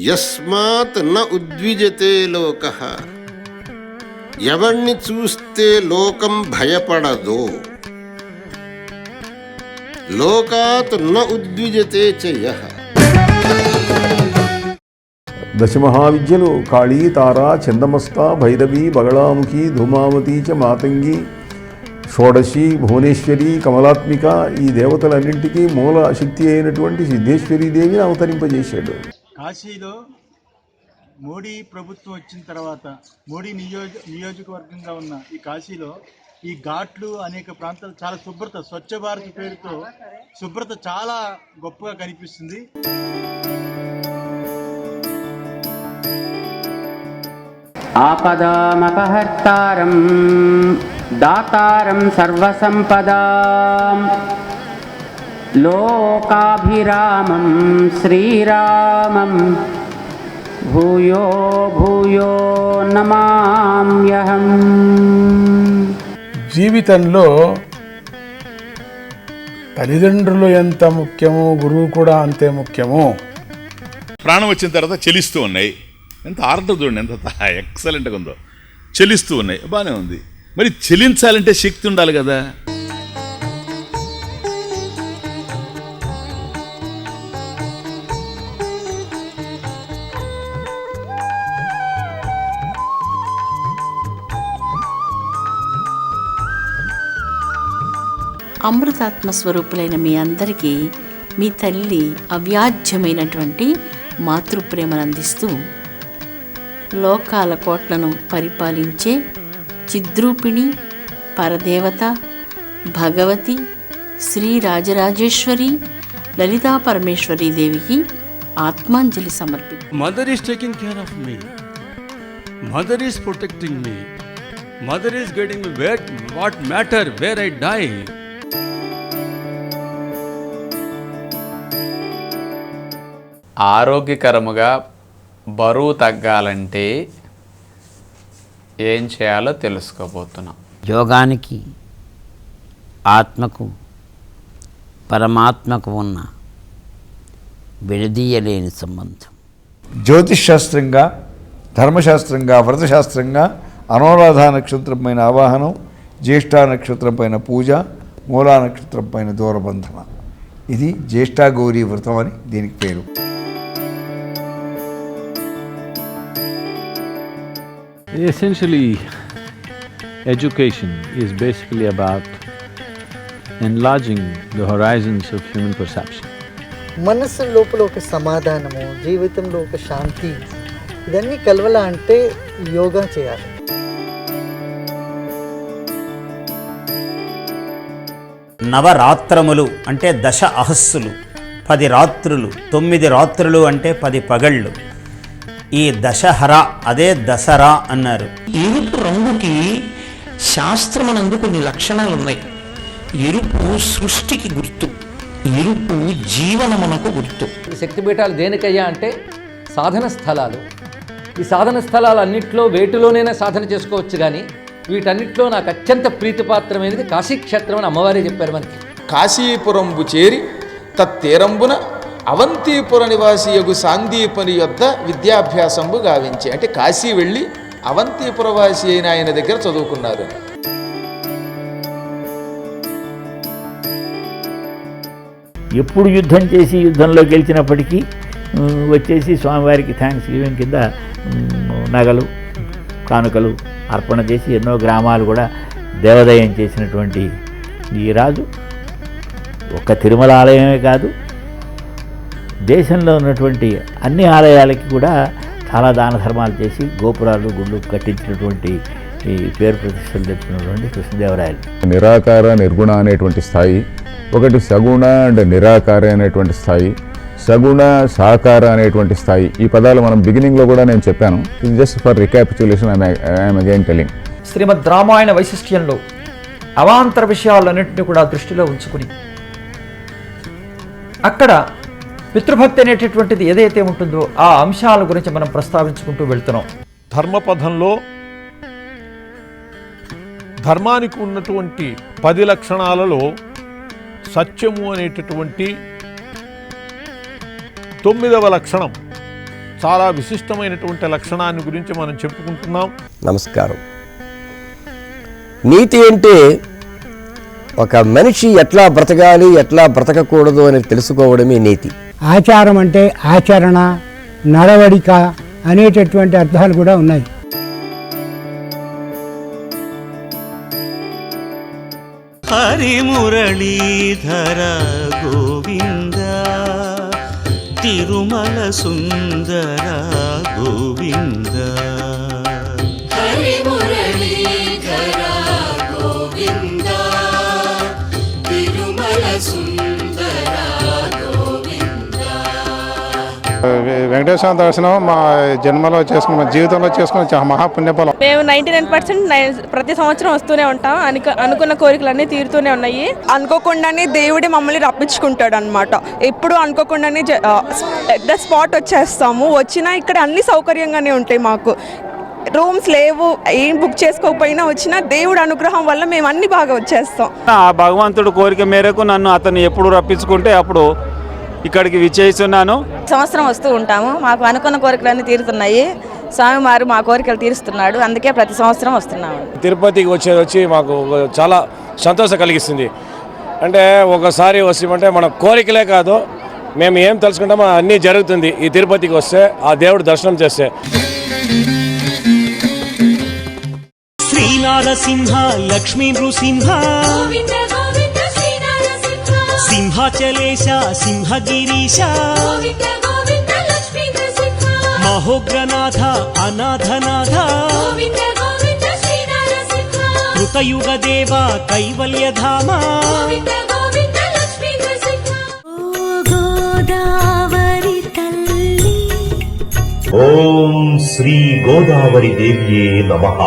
యస్మాత్ న ఉద్విజతే లోకః, ఎవణ్ణి చూస్తే లోకం భయపడదో. లోకాత్ న ఉద్విజతే చ యః. దశమహావిద్యలు కాళీ, తారా, చందమస్త, భైరవి, బగళాముఖి, ధూమావతి చ మాతంగి, షోడశి, భువనేశ్వరి, కమలాత్మిక, ఈ దేవతలన్నింటికీ మూల శక్తి అయినటువంటి సిద్ధేశ్వరీదేవిని అవతరింపజేశాడు. కాశీలో మోడీ ప్రభుత్వం వచ్చిన తర్వాత మోడీ నియోజకవర్గంగా ఉన్న ఈ కాశీలో ఈ ఘాట్లు అనేక ప్రాంతాలు చాలా శుభ్రత, స్వచ్ఛ భారత్ పేరుతో శుభ్రత చాలా గొప్పగా కనిపిస్తుంది. ఆపదామపహర్తారం దాతారం సర్వసంపదాం లోకాభిరామం శ్రీరామం భూయో భూయో నమామ్యహం. జీవితంలో తల్లిదండ్రులు ఎంత ముఖ్యమో గురువు కూడా అంతే ముఖ్యమో. ప్రాణం వచ్చిన తర్వాత చెలిస్తూ ఉన్నాయి. ఎంత ఆర్డర్ చూడండి, ఎంత ఎక్సలెంట్గా ఉందో. చెలిస్తూ ఉన్నాయి, బాగానే ఉంది. మరి చెలించాలంటే శక్తి ఉండాలి కదా. అమృతాత్మ స్వరూపులైన మీ అందరికీ మీ తల్లి అవ్యాజ్యమైనటువంటి మాతృప్రేమను అందిస్తూ లోకాల కోట్లను పరిపాలించే చిద్రూపిణి పరదేవత భగవతి శ్రీ రాజరాజేశ్వరి లలితా పరమేశ్వరీ దేవికి ఆత్మాంజలి సమర్పి. Mother is taking care of me, mother is protecting me, mother is guiding me what matter where I die. ఆరోగ్యకరముగా బరువు తగ్గాలంటే ఏం చేయాలో తెలుసుకోబోతున్నాం. యోగానికి ఆత్మకు పరమాత్మకు ఉన్న విడదీయలేని సంబంధం. జ్యోతిష్ శాస్త్రంగా, ధర్మశాస్త్రంగా, వ్రతశాస్త్రంగా అనురాధ నక్షత్రం పైన ఆవాహనం, జ్యేష్ఠ నక్షత్రం పైన పూజ, మూలా నక్షత్రం పైన దూరబంధన. ఇది జ్యేష్ఠ గౌరీ వ్రతం అని దీనికి పేరు. Essentially, education is basically about enlarging the horizons of human perception. మనసు లోపల ఒక సమాధానము, జీవితంలో ఒక శాంతి, ఇదన్నీ కలవాల అంటే యోగా చేయాలి. నవరాత్రములు అంటే దశ అహస్సులు, 10 రాత్రులు, 9 రాత్రులు అంటే 10 పగళ్ళు. ఈ దశహర అదే దసరా అన్నారు. ఎరుపు రంగుకి శాస్త్రమనందు కొన్ని లక్షణాలు ఉన్నాయి. ఎరుపు సృష్టికి గుర్తు, ఎరుపు జీవనమునకు గుర్తు. శక్తిపీఠాలు దేనికయ్యా అంటే సాధన స్థలాలు. ఈ సాధన స్థలాలన్నింటిలో వేటిలోనైనా సాధన చేసుకోవచ్చు, కానీ వీటన్నిటిలో నాకు అత్యంత ప్రీతిపాత్రమైనది కాశీక్షేత్రం అని అమ్మవారే చెప్పారు మనకి. కాశీపురంబు చేరి తత్తీరంబున అవంతిపుర నివాసి యగు సాందీపని యొద్ద విద్యాభ్యాసంబు గావించి, అంటే కాశీ వెళ్ళి అవంతిపురవాసి అయిన ఆయన దగ్గర చదువుకున్నారు. ఎప్పుడు యుద్ధం చేసి యుద్ధంలో గెలిచినప్పటికీ వచ్చేసి స్వామివారికి థ్యాంక్స్ గివింగ్ కింద నగలు కానుకలు అర్పణ చేసి ఎన్నో గ్రామాలు కూడా దేవాదాయం చేసినటువంటి ఈ రాజు ఒక్క తిరుమల ఆలయమే కాదు, దేశంలో ఉన్నటువంటి అన్ని ఆలయాలకి కూడా చాలా దాన ధర్మాలు చేసి గోపురాలు గుళ్ళు కట్టించినటువంటి ఈ పేరు ప్రతిష్టలు తెచ్చుకున్నటువంటి కృష్ణదేవరాయలు. నిరాకార నిర్గుణ అనేటువంటి స్థాయి ఒకటి, సగుణ అండ్ నిరాకార అనేటువంటి స్థాయి, సగుణ సాకార అనేటువంటి స్థాయి. ఈ పదాలు మనం బిగినింగ్లో కూడా నేను చెప్పాను. ఇది just for recapitulation I'm again telling. Shrimad Ramayana వైశిష్ట్యంలో అవాంతర విషయాలన్నింటినీ కూడా దృష్టిలో ఉంచుకుని అక్కడ పితృభక్తి అనేటటువంటిది ఏదైతే ఉంటుందో ఆ అంశాల గురించి మనం ప్రస్తావించుకుంటూ వెళ్తున్నాం. ధర్మపథంలో ధర్మానికి ఉన్నటువంటి 10 లక్షణాలలో సత్యము అనేటటువంటి 9వ లక్షణం చాలా విశిష్టమైనటువంటి లక్షణాన్ని గురించి మనం చెప్పుకుంటున్నాం. నమస్కారం. నీతి అంటే ఒక మనిషి ఎట్లా బ్రతకాలి, ఎట్లా బ్రతకకూడదు అని తెలుసుకోవడమే నీతి. ఆచారం అంటే ఆచరణ, నడవడిక అనేటటువంటి అర్థాలు కూడా ఉన్నాయి. హరి మురళీధర గోవింద, తిరుమల సుందర గోవింద. హరి మురళీధర గోవింద, తిరుమల సుందర గోవింద. వెంకటేశ్వర దర్శనం మా జన్మలో చేసుకున్న, మా జీవితంలో చేసుకున్న మహాపుణ్యఫలం. మేము 99% ప్రతి సంవత్సరం వస్తూనే ఉంటాం. అనుకున్న కోరికలన్నీ తీరుతూనే ఉన్నాయి. అనుకోకుండానే దేవుడే మమ్మల్ని రప్పించుకుంటాడు అనమాట. ఎప్పుడు అనుకోకుండానే ద స్పాట్ వచ్చేస్తాము. వచ్చినా ఇక్కడ అన్ని సౌకర్యంగానే ఉంటాయి. మాకు రూమ్స్ లేవు, ఏం బుక్ చేసుకోకపోయినా వచ్చినా దేవుడు అనుగ్రహం వల్ల మేము అన్ని బాగా వచ్చేస్తాం. ఆ భగవంతుడు కోరిక మేరకు నన్ను అతను ఎప్పుడు రప్పించుకుంటే అప్పుడు ఇక్కడికి విచ్చేస్తున్నాను. సంవత్సరం వస్తూ ఉంటాము. మాకు అనుకున్న కోరికలన్నీ తీరుతున్నాయి. స్వామివారు మా కోరికలు తీరుస్తున్నాడు. అందుకే ప్రతి సంవత్సరం వస్తున్నాము. తిరుపతికి వచ్చి మాకు చాలా సంతోషం కలిగిస్తుంది. అంటే ఒకసారి వస్తామంటే మన కోరికలే కాదు, మేము ఏం తెలుసుకుంటామో అన్నీ జరుగుతుంది ఈ తిరుపతికి వస్తే, ఆ దేవుడు దర్శనం చేస్తే. శ్రీనారసింహ లక్ష్మీ నృసింహ, సింహాచలేశ సింహగిరీశ, మహోగ్రనాథ అనాథనాథ, కృతయుగదేవ కైవల్యధామ. ఓం శ్రీ గోదావరి దేవ్యే నమః.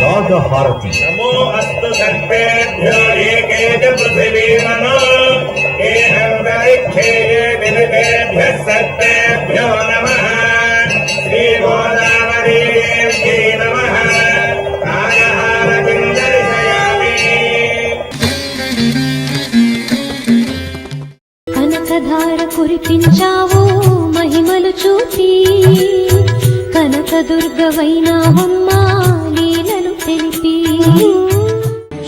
నాగహారతి. నమో అస్తు సర్వేభ్యో ఏకేచ పృథివీమనో ఏహంతరిక్షేయే వివిధేభ్యః సర్వేభ్యో నమః. శ్రీ గోదావరీదేవ్యై నమః. నాగహారతిం దర్శయామి. కనకధార కురిపించావు మహిమలు చూపి, కనకదుర్గవైనావమ్మా లీలలు తెలిపి.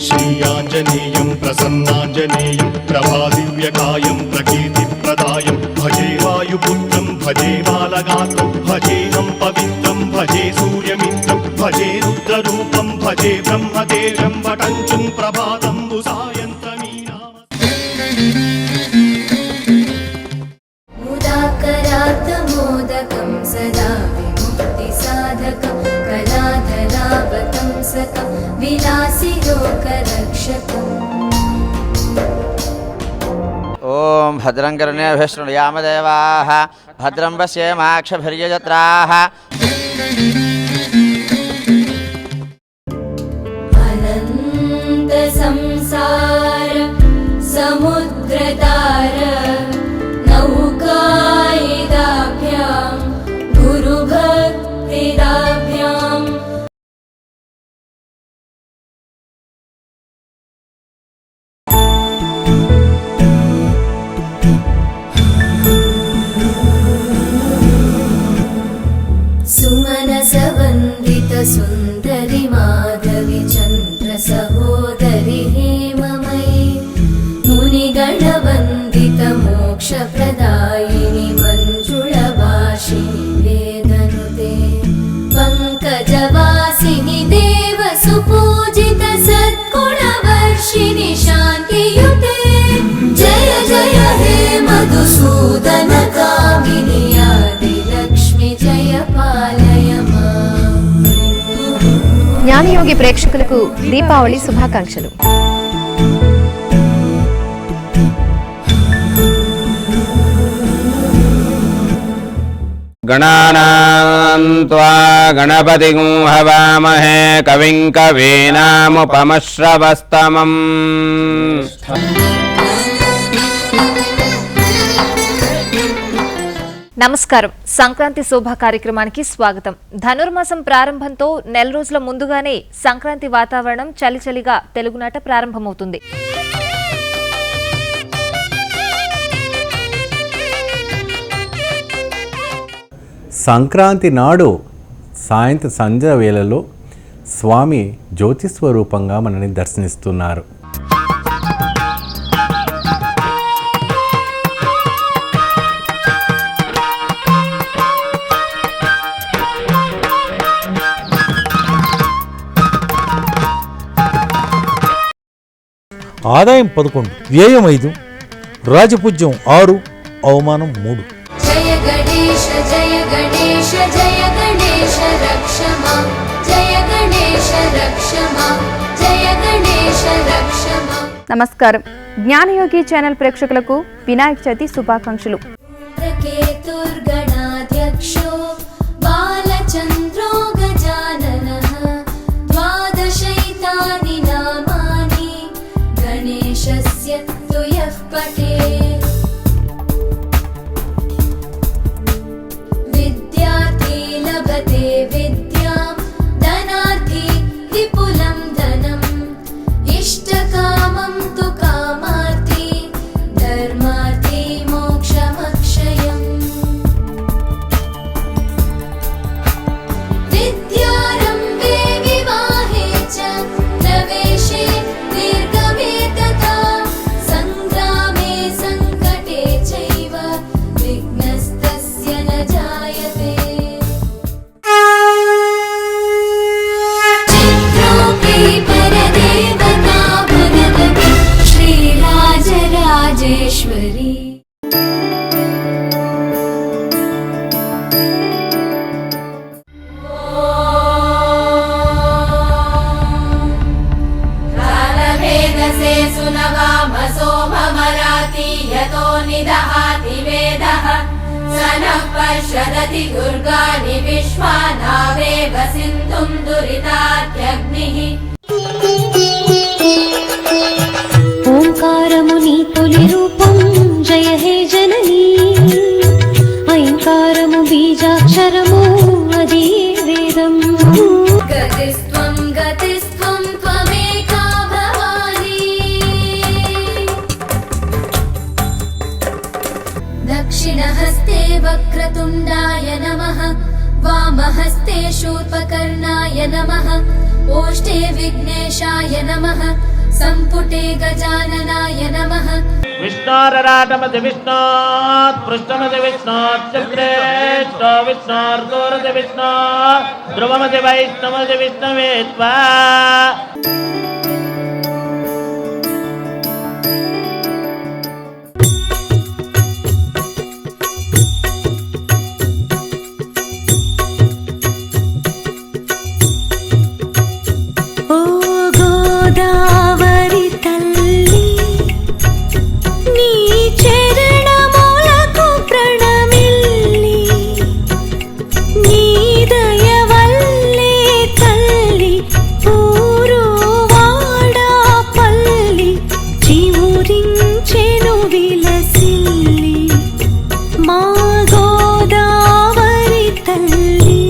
శ్రీ ఆంజనేయం ప్రసన్నాంజనేయం ప్రభాదివ్యకాయం ప్రకీర్తిప్రదాయం భజే వాయుపుత్రం భజే బాలగాత్రం భజేహం పవిత్రం భజే సూర్యమిత్రం భజే రుద్రరూపం భజే బ్రహ్మదేవం వటంచుం ప్రభాతంబు సాయంత్రమీ నామ. ముదాకరాతమోదకం సదా విముక్తి సాధకం కళాధరావతం సతం విలాసి లోకరక్షకం. ఓం భద్రం కరుణేభిः శృణుయామదేవాः భద్రం పశ్యేమాక్షభిర్యజత్రాः. అనంత సంసార సముద్రతార నౌకాయిదాభ్యాం గురుభక్తిదాభ్యాం. సుమనసవందిత సుందరి మాధవి చంద్ర సహోదరి హేమమయీ, మునిగణవందిత మోక్షప్రదాయిని మంజుళభాషిణి వేదనుతే, పంకజవాసిని దేవ సుపూజిత సద్గుణవర్షిణి శాంతియుతే. జయ జయ హే మధుసూదన కామిని ఆదిలక్ష్మి జయ పాలయ మాం. జ్ఞానయోగి ప్రేక్షకులకు దీపావళి శుభాకాంక్షలు. गणानां त्वा गणपतिं हवामहे कविं कवीनामुपमश्रवस्तमम्। నమస్కారం. సంక్రాంతి శోభా కార్యక్రమానికి స్వాగతం. ధనుర్మాసం ప్రారంభంతో నెల రోజుల ముందుగానే సంక్రాంతి వాతావరణం చలిచలిగా తెలుగునాట ప్రారంభమవుతుంది. సంక్రాంతి నాడు సాయంత్రం సంధ్య వేళలో స్వామి జ్యోతి స్వరూపంగా మనని దర్శనిస్తున్నారు. ఆదాయం 11, వ్యయం 5, రాజపూజ్యం 6, అవమానం 3. జయ గణేశ జయ గణేశ జయ గణేశ రక్షమా జయ గణేశ రక్షమా జయ గణేశ రక్షమా. నమస్కారం. జ్ఞానయోగి ఛానల్ ప్రేక్షకులకు వినాయక చవితి శుభాకాంక్షలు. కేతుర్గణాధ్యక్షో బాలచంద్రో గజాననః ద్వాదశైతాని నామాని గణేశస్య తుయః పఠేత్. విద్యార్థి లభతే విద్యాం ధనార్థి విపులం ధనం ఇష్టకామం తు కామార్థి ధర్మార్థి మోక్షమక్షయం. విద్యారంభే వివాహే చ ప్రవేశే నిర్గమే తథా సంగ్రామే సంకటే చైవ విఘ్నస్తస్య న జాయతే. చిత్రూపీ పరదేవతా భగవతి శ్రీరాజరాజేశ్వరి. కాలభేదసే సునవామసో భమరాతి యతో నిదహాతి వేదః సనః పశ్యదతి దుర్గాని విశ్వానావేవ సింధుం దురితాత్యగ్నిః. ఓంకారముని తొలి రూపం జయ హే జననీ ఐంకారము బీజాక్షరము అది వేదం. గతిస్త్వం గతిస్త్వం త్వమేకా భవాని. దక్షిణహస్తే వక్రతుండాయ నమః వామహస్తే శూర్పకర్ణాయ నమః ఓష్ఠే విఘ్నేశాయ నమః సంపుటే గజాననాయ నమః. విష్ణోరరాటమతి విష్ణోత్ పృష్ఠమతి విష్ణోత్ చక్రేష్ఠ విష్ణోర్దూరతి విష్ణో ధ్రువమతి వైష్ణవతి విష్ణవే త్వా. ఓ గోదావరి తల్లి నీ చరణములకు ప్రణమిల్లి నీ దయ వల్లే తల్లి ఊరువాడా పల్లి చివురించెను విలసిల్లి మా గోదావరి తల్లి.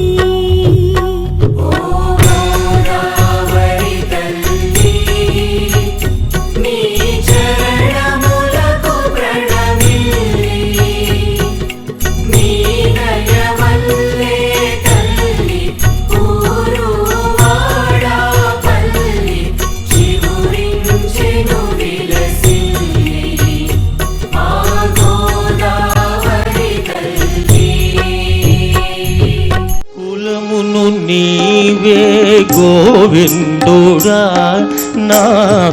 కులమును నీవే గోవిందుడా నా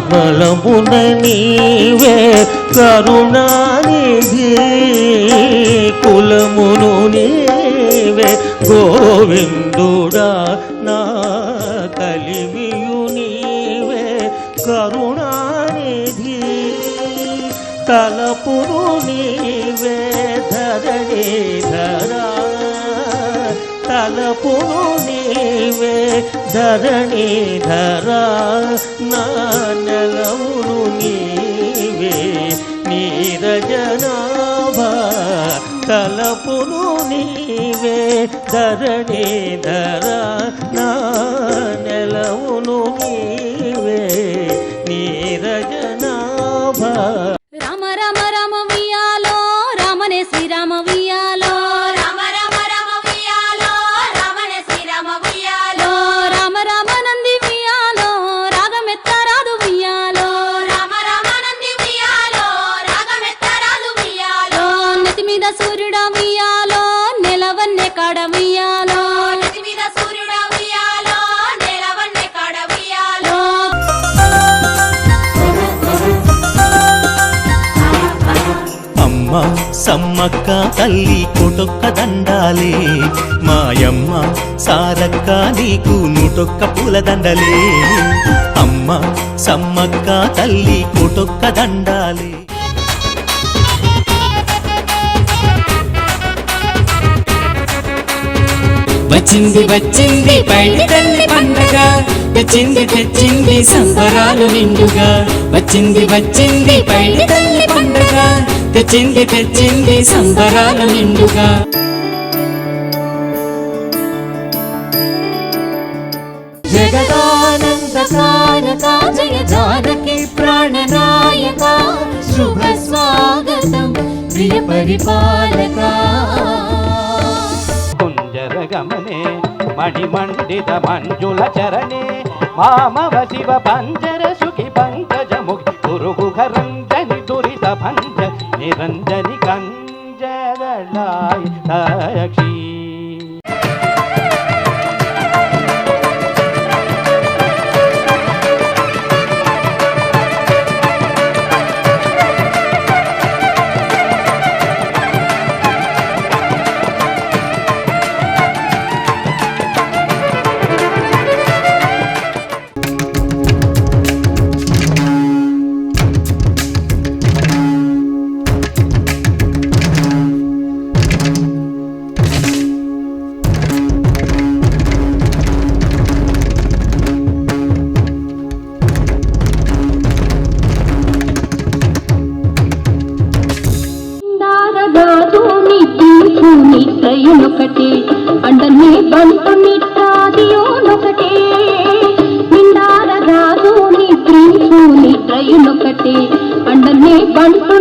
బలమున నీవే కరుణానిధి. కులమును నీవే గోవిందుడా నా కలిమియు నీవే కరుణానిధి. తలపురు నీవే ధరణి ధరా తలపును నీవే ధరణీధరా నా నెలవును నీవే నీరజనాభా తలపును నీవే ధరణీధరా నా నెలవును నీవే నీరజనాభా. రామ రామ రామ వియాలో రామనే శ్రీరామ వియాలో రామ రామ రామ వియాలో రామనే శ్రీరామ వియాలో రామ రామ నంది వియాలో రాగమెత్తరాదు వియాలో రామ రామ నంది వియాలో రాగమెత్తరాదు వియాలో నెత్తి మీద సూర్యుడా వియాలో నెలవన్నె కాడ వియాలో నెత్తి మీద సూర్యుడా వియాలో నెలవన్నె కాడ వియాలో అమ్మ సమ్మక్క తల్లి కొటొక్క దండాలే మాయమ్మ సారక్క నీకు నూటొక్క పూల దండలే అమ్మ సమ్మక్క తల్లి కొటొక్క దండాలే. వచ్చింది వచ్చింది పైడి తల్లి పండగ తెచ్చింది తెచ్చింది సంబరాలు నిండుగా వచ్చింది వచ్చింది పైడి తల్లి పండగ తెచ్చింది తెచ్చింది సంబరాలు నిండుగా. జగదానందకారక జయ జానకి ప్రాణనాయక శుభ స్వాగతం ప్రియ పరిపాలక. జరగమనే మణిమండిత మంజుల చరణే మామవ శివ పంజర సుఖి పంకజ ముఖి గురుగుఘరంజని దురిత భంజ నిరంజని కంజదళాయ దక్షి. నిట్టయునొకటే అండనే బంటు నిట్టాదియోనొకటే నిండార రాజు నిద్రించు నిట్రయునొకటే అండనే బంటు